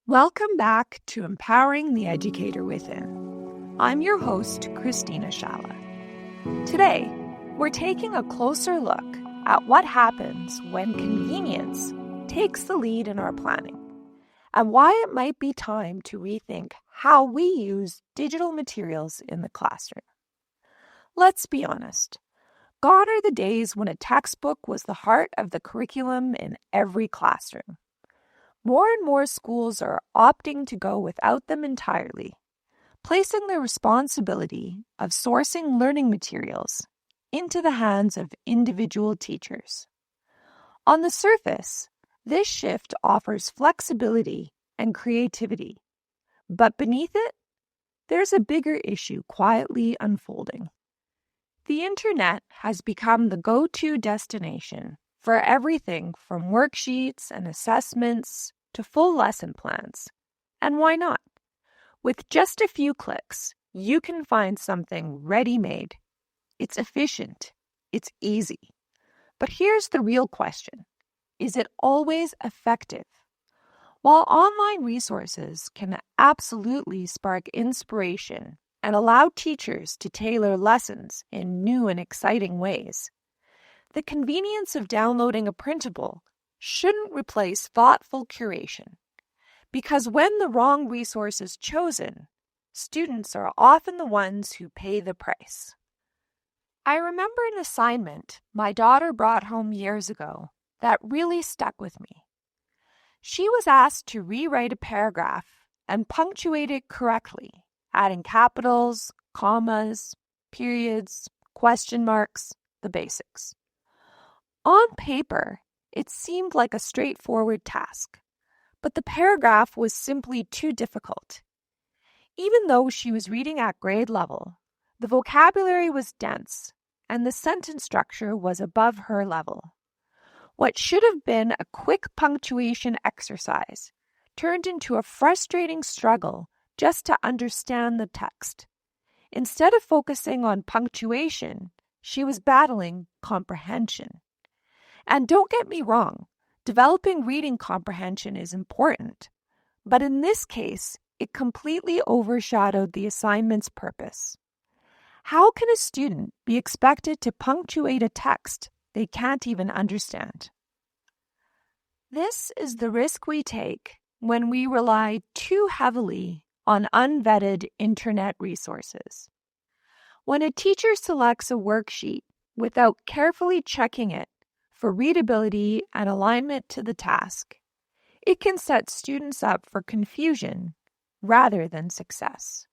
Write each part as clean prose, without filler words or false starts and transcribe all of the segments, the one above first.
Welcome back to Empowering the Educator Within. I'm your host, Christina Shala. Today, we're taking a closer look at what happens when convenience takes the lead in our planning, and why it might be time to rethink how we use digital materials in the classroom. Let's be honest. Gone are the days when a textbook was the heart of the curriculum in every classroom. More and more schools are opting to go without them entirely, placing the responsibility of sourcing learning materials into the hands of individual teachers. On the surface, this shift offers flexibility and creativity, but beneath it, there's a bigger issue quietly unfolding. The internet has become the go-to destination for everything from worksheets and assessments to full lesson plans. And why not? With just a few clicks, you can find something ready-made. It's efficient. It's easy. But here's the real question. Is it always effective? While online resources can absolutely spark inspiration and allow teachers to tailor lessons in new and exciting ways, the convenience of downloading a printable shouldn't replace thoughtful curation, because when the wrong resource is chosen, students are often the ones who pay the price. I remember an assignment my daughter brought home years ago that really stuck with me. She was asked to rewrite a paragraph and punctuate it correctly, adding capitals, commas, periods, question marks, the basics. On paper, it seemed like a straightforward task, but the paragraph was simply too difficult. Even though she was reading at grade level, the vocabulary was dense and the sentence structure was above her level. What should have been a quick punctuation exercise turned into a frustrating struggle just to understand the text. Instead of focusing on punctuation, she was battling comprehension. And don't get me wrong, developing reading comprehension is important, but in this case, it completely overshadowed the assignment's purpose. How can a student be expected to punctuate a text they can't even understand? This is the risk we take when we rely too heavily on unvetted internet resources. When a teacher selects a worksheet without carefully checking it for readability and alignment to the task, it can set students up for confusion rather than success.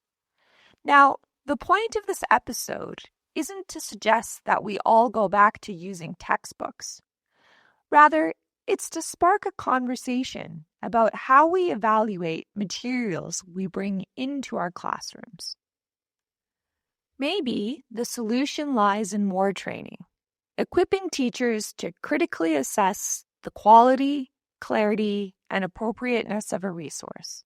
Now, the point of this episode isn't to suggest that we all go back to using textbooks. Rather, it's to spark a conversation about how we evaluate materials we bring into our classrooms. Maybe the solution lies in more training, equipping teachers to critically assess the quality, clarity, and appropriateness of a resource.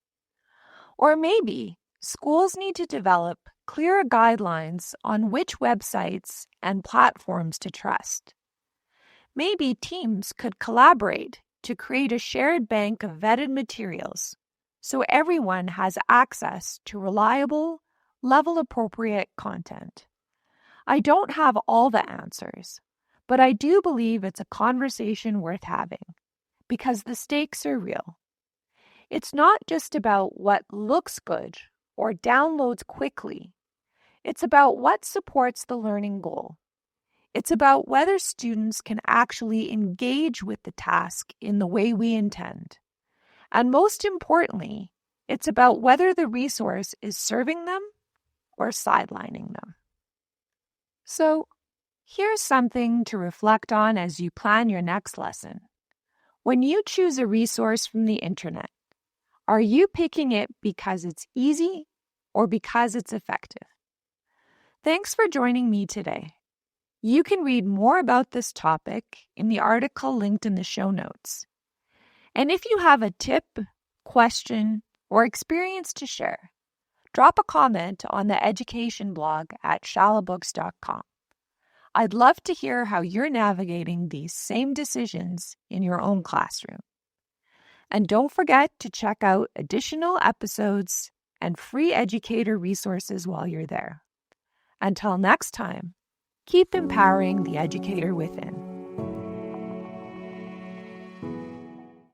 Or maybe schools need to develop clearer guidelines on which websites and platforms to trust. Maybe teams could collaborate to create a shared bank of vetted materials so everyone has access to reliable, level-appropriate content. I don't have all the answers, but I do believe it's a conversation worth having because the stakes are real. It's not just about what looks good or downloads quickly. It's about what supports the learning goal. It's about whether students can actually engage with the task in the way we intend. And most importantly, it's about whether the resource is serving them or sidelining them. So, here's something to reflect on as you plan your next lesson. When you choose a resource from the internet, are you picking it because it's easy or because it's effective? Thanks for joining me today. You can read more about this topic in the article linked in the show notes. And if you have a tip, question, or experience to share, drop a comment on the education blog at shalabooks.com. I'd love to hear how you're navigating these same decisions in your own classroom. And don't forget to check out additional episodes and free educator resources while you're there. Until next time, keep empowering the educator within.